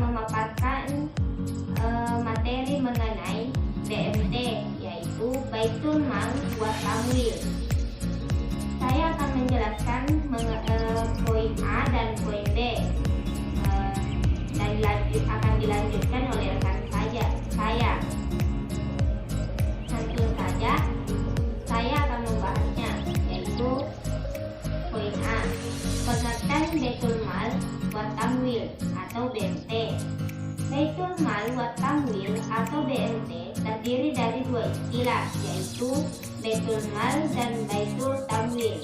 memaparkan materi mengenai BMT, yaitu Baitul Mal wa Tamwil. Saya akan menjelaskan poin A dan poin B, dan akan dilanjutkan oleh rekan saya. Langsung saja saya akan membahasnya, yaitu poin A, pengertian Baitul Mal wa Tamwil atau BMT. Baitul Mal wa Tamwil atau BMT terdiri dari dua istilah, yaitu Baitul Mal dan Baitul Tamwil.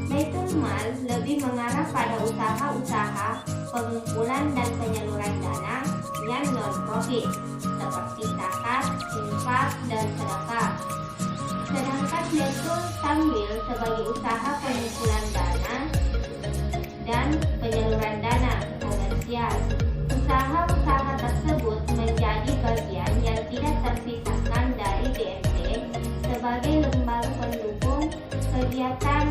Baitul Mal lebih mengarah pada usaha-usaha pengumpulan dan penyaluran dana yang non-profit, seperti zakat, infak, dan sedekah. Sedangkan Baitul Tamwil sebagai usaha pengumpulan dana dan penyaluran dana komersial. Usaha-usaha tersebut menjadi bagian yang tidak terpisahkan dari BMT sebagai lembaga pendukung kegiatan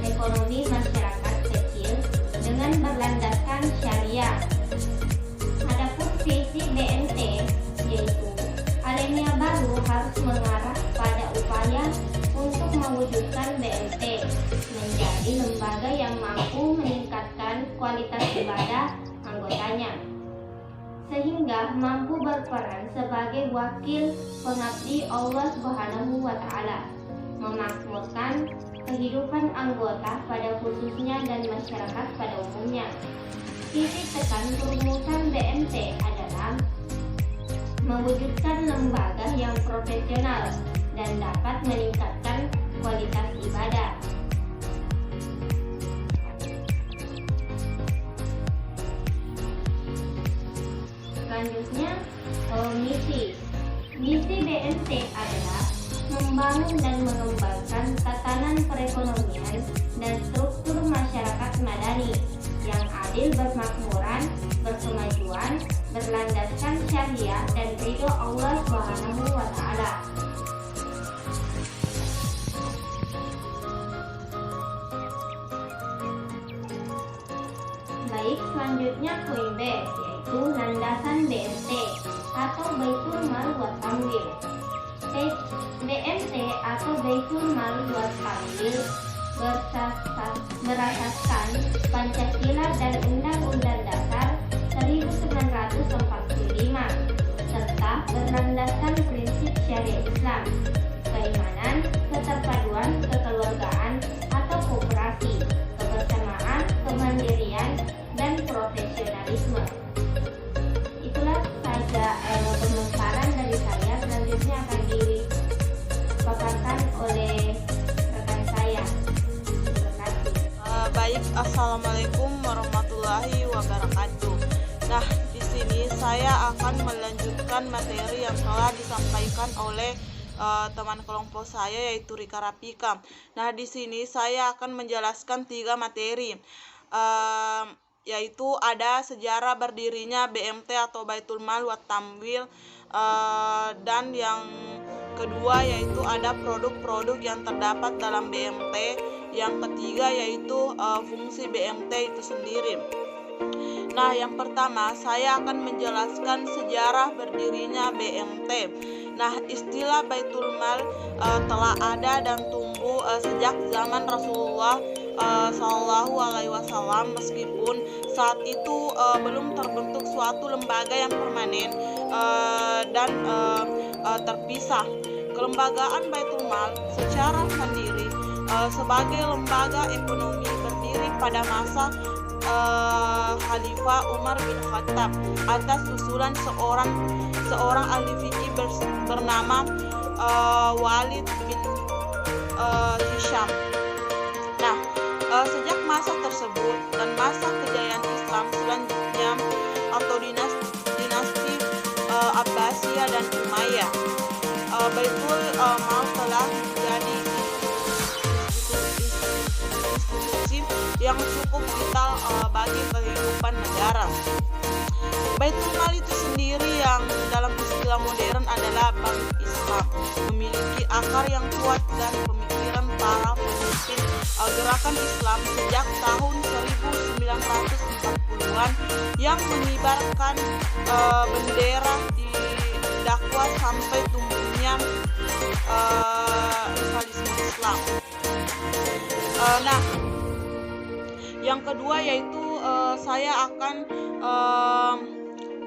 ekonomi masyarakat kecil dengan berlandaskan syariah. Adapun visi BMT, yaitu Alenia Baru harus mengarah pada upaya untuk mewujudkan BMT menjadi lembaga yang mampu meningkatkan kualitas ibadah anggotanya, sehingga mampu berperan sebagai wakil pengabdi Allah Subhanahu wa Ta'ala, memakmurkan kehidupan anggota pada khususnya dan masyarakat pada umumnya. Titik tekan perumusan BMT adalah mewujudkan lembaga yang profesional dan dapat meningkatkan kualitas ibadah. Selanjutnya, misi BMT adalah membangun dan mengembangkan tatanan perekonomian dan struktur masyarakat madani yang adil, bermakmuran, berkemajuan, berlandaskan syariah dan ridho Allah Subhanahu wa Ta'ala. Baik, selanjutnya poin B, yaitu landasan BMT atau Baitul Mal wa Tamwil. BMT atau Baitul Mal wa Tamwil berasaskan Pancasila dan Undang-Undang Dasar 1945 serta berlandaskan prinsip syariat Islam, keimanan, keterpaduan, kekeluargaan atau koperasi, kebersamaan, kemandirian, dan profesionalisme. Itulah saja pemaparan dari saya. Selanjutnya akan dipaparkan oleh rekan saya. Terima kasih. Baik, assalamualaikum warahmatullahi wabarakatuh. Nah, di sini saya akan melanjutkan materi yang telah disampaikan oleh teman kelompok saya, yaitu Rika Rafika. Nah, di sini saya akan menjelaskan 3 materi, yaitu ada sejarah berdirinya BMT atau Baitul Mal wa Tamwil, dan yang kedua yaitu ada produk-produk yang terdapat dalam BMT. Yang ketiga yaitu fungsi BMT itu sendiri. Nah, yang pertama saya akan menjelaskan sejarah berdirinya BMT. Nah, istilah Baitul Mal telah ada dan tumbuh sejak zaman Rasulullah Shallallahu Alaihi Wasallam, meskipun saat itu belum terbentuk suatu lembaga yang permanen dan terpisah. Kelembagaan Baitul Mal secara mandiri sebagai lembaga ekonomi berdiri pada masa Khalifah Umar bin Khattab atas usulan seorang ahli fikih bernama Walid bin Hisham. Nah, sejak masa tersebut dan masa kejayaan Islam selanjutnya atau dinasti Abbasiyah dan Umayyah, Baitul Mal telah menjadi institusi yang cukup vital bagi kehidupan negara. Baitul Mal itu sendiri yang dalam istilah modern adalah bank Islam, memiliki akar yang kuat dan pemikiran para pemimpin gerakan Islam sejak tahun 1940-an yang mengibarkan bendera di dakwah sampai tumbuhnya rivalisme Islam. Nah, yang kedua yaitu saya akan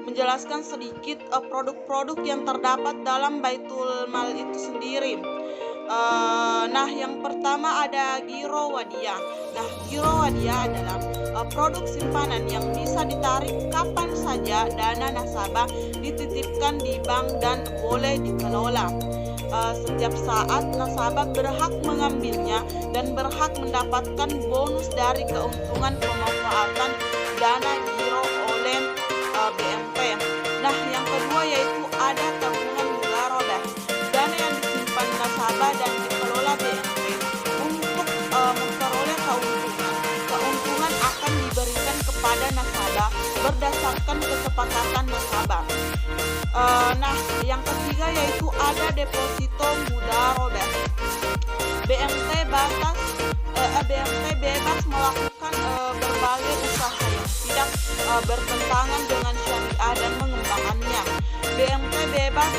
menjelaskan sedikit produk-produk yang terdapat dalam Baitul Mal itu sendiri. Nah, yang pertama ada Giro Wadiyah. Nah, Giro Wadiyah adalah produk simpanan yang bisa ditarik kapan saja. Dana nasabah dititipkan di bank dan boleh dikelola. Setiap saat nasabah berhak mengambilnya dan berhak mendapatkan bonus dari keuntungan pemanfaatan dana giro oleh BMT. Nah, yang kedua yaitu ada tabungan mudharabah. Dana yang disimpan nasabah dan dikelola BMT untuk memperoleh keuntungan. Keuntungan akan diberikan kepada nasabah berdasarkan kesepakatan nasabah. Nah, yang ketiga yaitu ada deposito mudharabah. BMT bebas melakukan berbagai usaha yang tidak bertentangan dengan syariah dan mengembangkannya. BMT bebas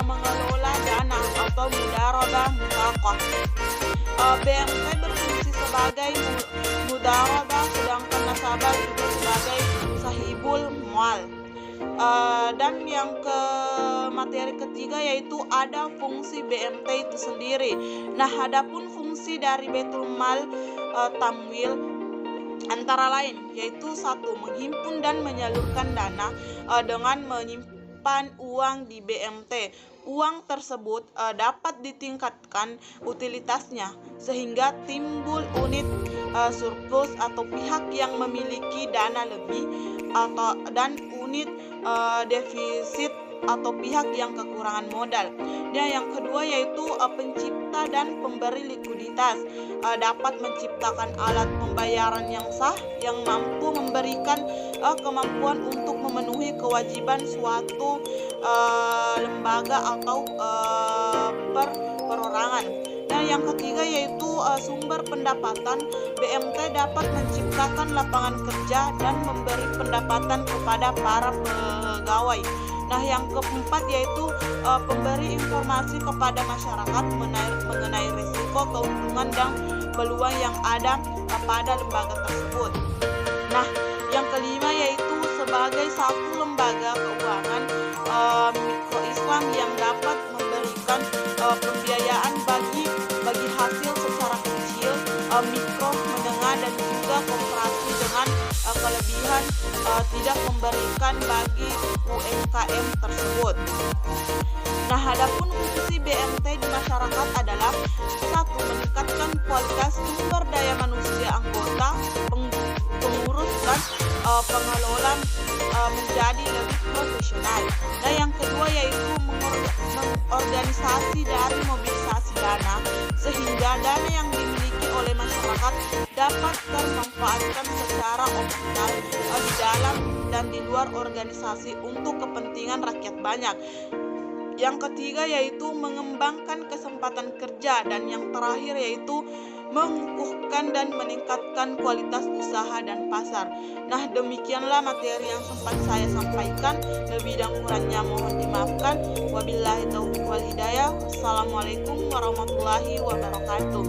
mengelola dana atau mudharabah mutlaqah. BMT berfungsi sebagai mudharabah, sedangkan nasabah juga sebagai sahibul mual. Dan yang materi ketiga yaitu ada fungsi BMT itu sendiri. Nah, adapun fungsi dari Baitul Mal Tamwil antara lain yaitu satu, menghimpun dan menyalurkan dana dengan menyimpan uang di BMT. Uang tersebut dapat ditingkatkan utilitasnya sehingga timbul unit surplus atau pihak yang memiliki dana lebih dan unit defisit atau pihak yang kekurangan modal. Dan yang kedua yaitu pencipta dan pemberi likuiditas, dapat menciptakan alat pembayaran yang sah yang mampu memberikan kemampuan untuk memenuhi kewajiban suatu lembaga atau perorangan. Nah, yang ketiga yaitu sumber pendapatan. BMT dapat menciptakan lapangan kerja dan memberi pendapatan kepada para pegawai. Nah, yang keempat yaitu pemberi informasi kepada masyarakat mengenai risiko, keuntungan dan peluang yang ada pada lembaga tersebut. Nah, yang kelima yaitu sebagai satu lembaga keuangan mikro Islam yang dapat memberikan pembiayaan bagi hasil secara kecil, mikro, menengah dan juga koperasi dengan kelebihan tidak memberikan bagi UMKM tersebut. Nah, adapun fungsi BMT di masyarakat adalah satu, meningkatkan kualitas sumber daya manusia anggota, pengurus dan pengelola menjadi lebih profesional. Nah, yang kedua yaitu mengorganisasi dari mobilisasi dana sehingga dana yang dimiliki oleh masyarakat dapat termanfaatkan secara optimal di dalam dan di luar organisasi untuk kepentingan rakyat banyak. Yang ketiga yaitu mengembangkan kesempatan kerja, dan yang terakhir yaitu mengukuhkan dan meningkatkan kualitas usaha dan pasar. Nah, demikianlah materi yang sempat saya sampaikan. Lebih dan kurangnya mohon dimaafkan. Wabillahi taufiq wal hidayah. Assalamualaikum warahmatullahi wabarakatuh.